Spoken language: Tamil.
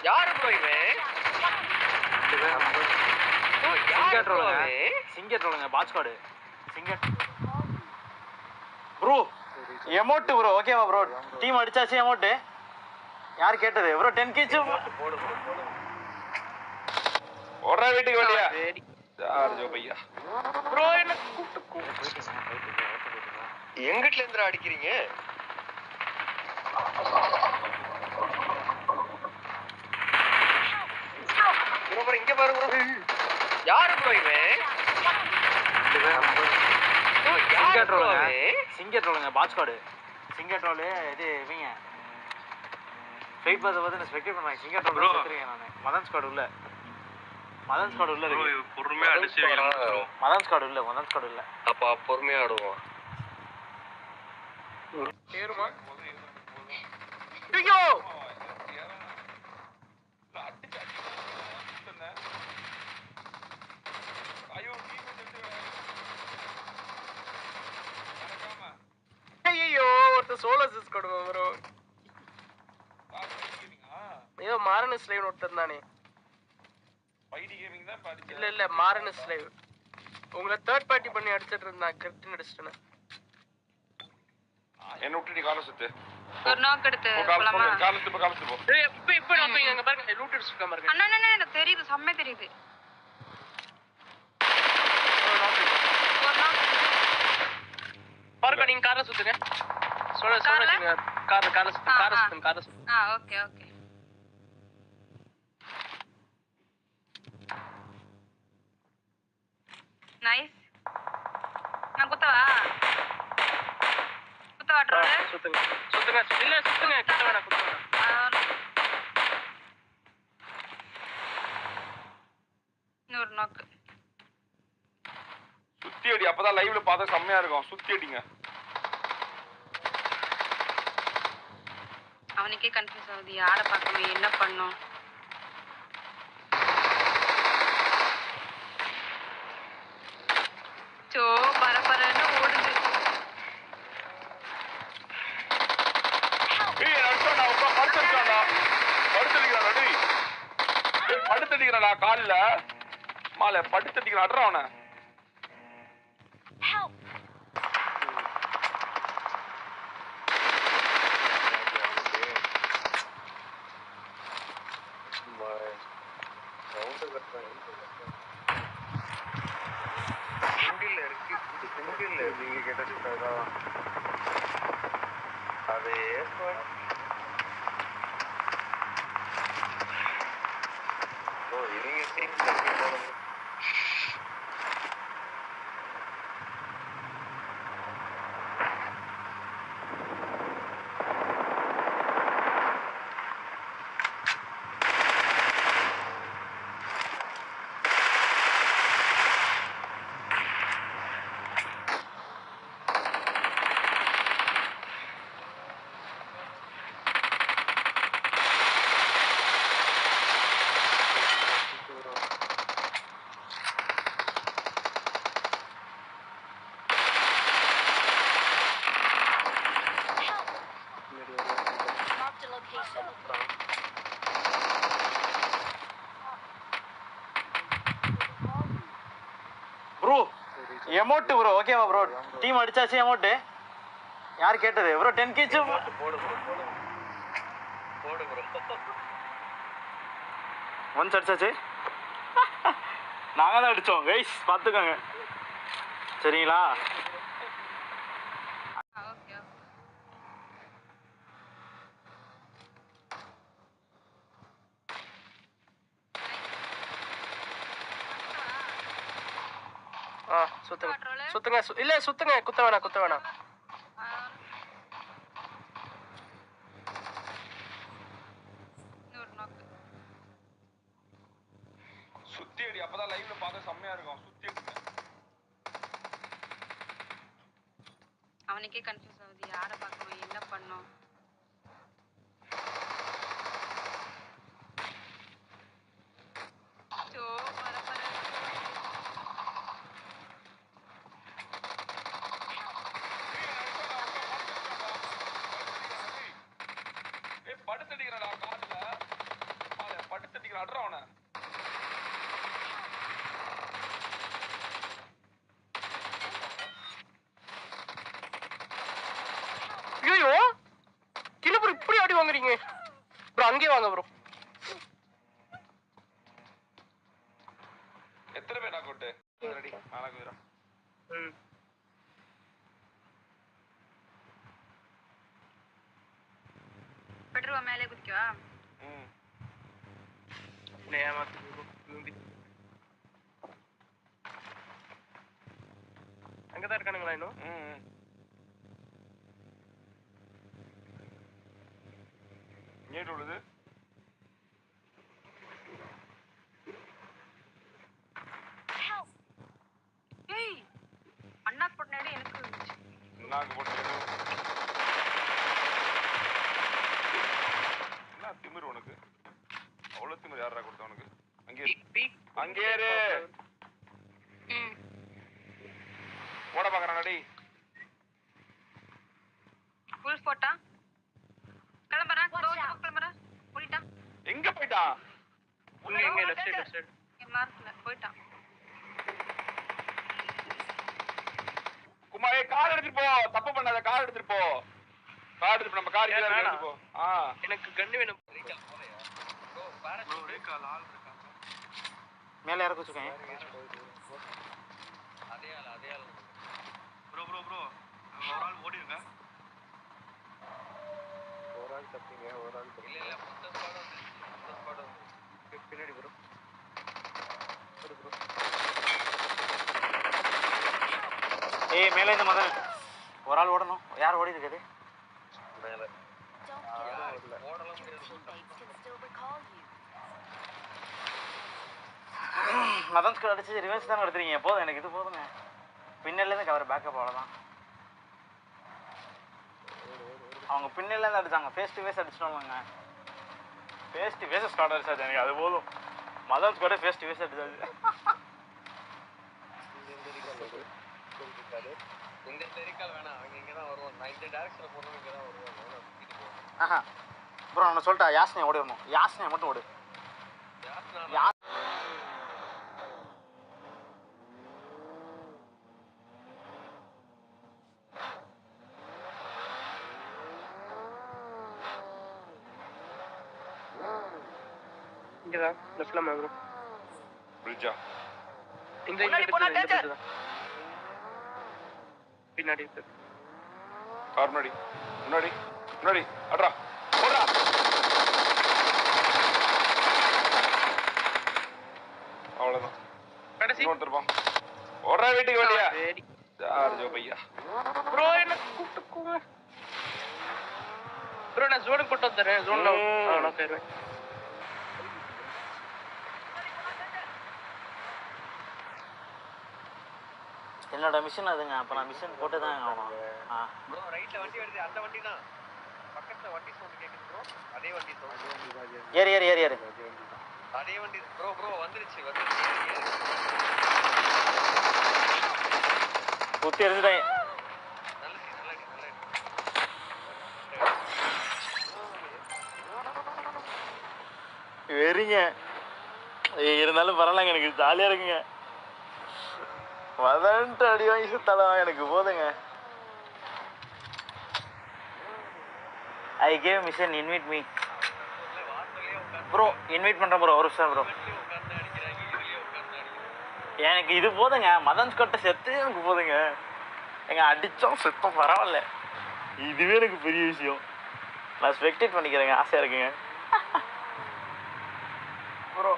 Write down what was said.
யாரு ப்ரோ இவன்? Singer bot squad singer bro emote bro ஓகேவா ப்ரோ டீம் அடிச்சாச்சு எமோட் யார் கேட்டது ப்ரோ 10 கீச்சு போடு ஓடுற வீட்டுக்கு வெளியா ஜார்ஜோ பையா ப்ரோ என்ன எங்கிட்ட இருந்து அடிக்கிறீங்க? ப்ரோ இங்க பாரு ப்ரோ. யாரு ப்ரோ இவன்? சிங்கர் ட்ரோலுங்க பாட் ஸ்குவாட் சிங்கர் ட்ரோலு இது இவங்க ஃபைட் பார்த்து நான் ஸ்பெக்டேட் பண்ணேன் சிங்கர் ட்ரோல் செத்துறேன் நான் மதன் ஸ்குவாட் உள்ள இருக்கு பொறுமையா அடிச்சு மதன் ஸ்குவாட் உள்ள அப்ப பொறுமையா ஆடுவோம். ஏறுமா ஐயோ ஐயோ ஒருத்தர் சோலோ சிஸ் கொடுங்க ப்ரோ ஏதோ மாரனஸ் லைவ் ஒருத்தர் தானே இல்ல மாரனஸ் லைவ் உங்களை தேர்ட் பார்ட்டி பண்ணி அடிச்சிட்டு இருந்தான் கிரிப்டின் அடிச்சிட்டேன் என்ன விட்டு நீ கால சுத்து ஒரு நாக் எடுத்து போலாமா கால சுத்து போ இப்ப நான் போய் அங்க பாருங்க லூட் அடிச்சு பாருங்க அண்ணா எனக்கு தெரியுது செம்ம தெரியுது ஒரு நாக் பாருங்க நீங்க காரை சுத்துங்க சொல்லுங்க காரை சுத்துங்க ஓகே நைஸ் நான் குத்தவா ட்ரோல் சுத்துங்க இல்ல சுத்துங்க கிட்ட வேணா குத்துங்க இன்னொரு நாக் சுத்தி அடி அப்பதான் லைவ்ல பார்த்தா செம்மையா இருக்கும் சுத்தி அடிங்க அவனுக்கே கன்ஃபியூஸ் ஆகுது யாரை பார்க்கணும் என்ன பண்ணும் சோ பரபரன்னு ஓடுது படுத்தடிக்கிறாடா கால்ல மாலை படுத்தடிக்கிற அட்றா அவனை நீங்க கேட்டது அதே ப்ரோ எமோட் ப்ரோ ஓகேவா ப்ரோ டீம் அடிச்சாச்சு எமோட் யார் கேட்டது ப்ரோ 10 கீச்சு போடு ப்ரோ ஒன்ஸ் அடிச்சாச்சு நாங்க தான் அடிச்சோம் கைஸ் பாத்துக்கோங்க சரிங்களா சுத்துங்க இல்ல சுத்துங்க குத்த வேணாம் சுத்தி அடி அப்பதான் லைவ்ல பார்த்தா செம்மையா இருக்கும் சுத்தி அடிங்க அவனுக்கே கன்ஃபியூஸ் ஆகுது யாரை பார்க்கணும் என்ன பண்ணும் படுத்தடிக்கிறடா கால்ல ப்ரோ அங்கேயே வாங்க ப்ரோ. எத்தனை பேர் நான் கூட்டு ரெடி நாளா குதிரா. பெட்ரோவா மேலே குதிக்கவா? அங்கதான் இருக்கானுங்களா இன்னும்? ஏன் உள்ளது ஏய் அண்ணா பொண்ணாடி எனக்கு நாக்கு போட்டு என்ன திமிரு உனக்கு? அவ்வளவு திமிரு யாரா கொடுத்த உனக்கு? அங்கே இரு. ஓட பாக்குறான் டேய். ஃபுல் போட்டா கிளம்பறேன். கிளம்பறேன். போயிட்டான். எங்க போயிட்டான்? எங்க லெஃப்ட் சைடு என் மார்க்ல போயிட்டான். குமாரே கார் எடுத்துட்டு போ. தப்பு பண்ணாத, கார் எடுத்துட்டு போ. கார் எடுத்துட்டு நம்ம கார் கீழ எடுத்துட்டு போ. எனக்கு கன்னு வேணும். மேலே இறக்க வச்சுக்கேன். அதே ஆள் ப்ரோ ஒரு ஆள் ஓடிருங்க. ஒரு ஆள் தப்பிங்க, ஒரு ஆள் இல்ல மொத்த ஸ்குவாட் வந்து பின்னாடி ப்ரோ. ஏய் மேலே இந்த மதன் ஒரு ஆள் ஓடணும். யார் ஓடி இருக்குது மேல? ஓடலாம் முடியாது. மதன்ஸ்க்கு அடிச்சு ரிவென்ஸ் தானே எடுத்துறீங்க. போதும் எனக்கு இது போதுங்க. பின்னலேருந்து கவர் பேக்கப் அவ்வளோதான். அவங்க பின்னலேருந்து அடிச்சாங்க. ஃபேஸ் டு ஃபேஸ் அடிச்சிட்டோம்லங்க. ஃபேஸ் டு ஃபேஸ் ஸ்குவாட் அடிச்சாச்சு எனக்கு அது போதும். மதன்ஸ் கூட ஃபேஸ் டு ஃபேஸ் அடிச்சாச்சு. இந்த தெருக்கால் வேணாம். அவங்க இங்க தான் வருவாங்க. நான் இந்த டைரக்ஷன்ல போறவங்க இங்க தான் வருவாங்க. ஆஹா ப்ரோ நான் சொல்லிட்டா யாஸ்னே ஓடிடணும். யாஸ்னே மட்டும் ஓடு. இங்கதான் லெஃப்ட்ல மேம் பிரிட்ஜா இந்த பின்னாடி கார் முன்னாடி முன்னாடி முன்னாடி அட்ரா ஓடுறா. அவ்வளவுதான் கடைசி இன்னொருத்தருப்பான். ஓடுறா வீட்டுக்கு வெளியா. ஜோ பையா ப்ரோ என்ன கூப்பிட்டுக்கோங்க ப்ரோ. நான் ஜோனுக்கு போட்டு வந்துடுறேன். ஜோன்ல நான் போயிடுவேன். என்னோட மிஷன் அதுங்க. அப்போ நான் மிஷன் போட்டு தான் ஆகணும். ப்ரோ ரைட்ல வண்டி வருது. அந்த வண்டி தான் பக்கத்துல வண்டி சவுண்ட் கேக்குது ப்ரோ. அதே வண்டி சவுண்ட். ஏறு ஏறு ஏறு ஏறு. அதே வண்டி ப்ரோ வந்துருச்சு. குத்தி எரிஞ்சிட்டேன். வெறிங்க இருந்தாலும் பரவாயில்லங்க. எனக்கு ஜாலியாக இருக்குங்க. வதன்ட்டு அடி வாங்கி சுத்தலாம் எனக்கு போதுங்க. I gave mission invite me bro. Invite பண்ணுறேன் ப்ரோ. ஒரு நிமிஷம் ப்ரோ. எனக்கு இது போதுங்க. மதன் ஸ்கொட்டை செத்து எனக்கு போதுங்க. எங்க அடித்தோம் செத்தோம் பரவாயில்ல. இதுவே எனக்கு பெரிய விஷயம். நான் ஸ்பெக்டேட் பண்ணிக்கிறேங்க. ஆசையாக இருக்குங்க ப்ரோ.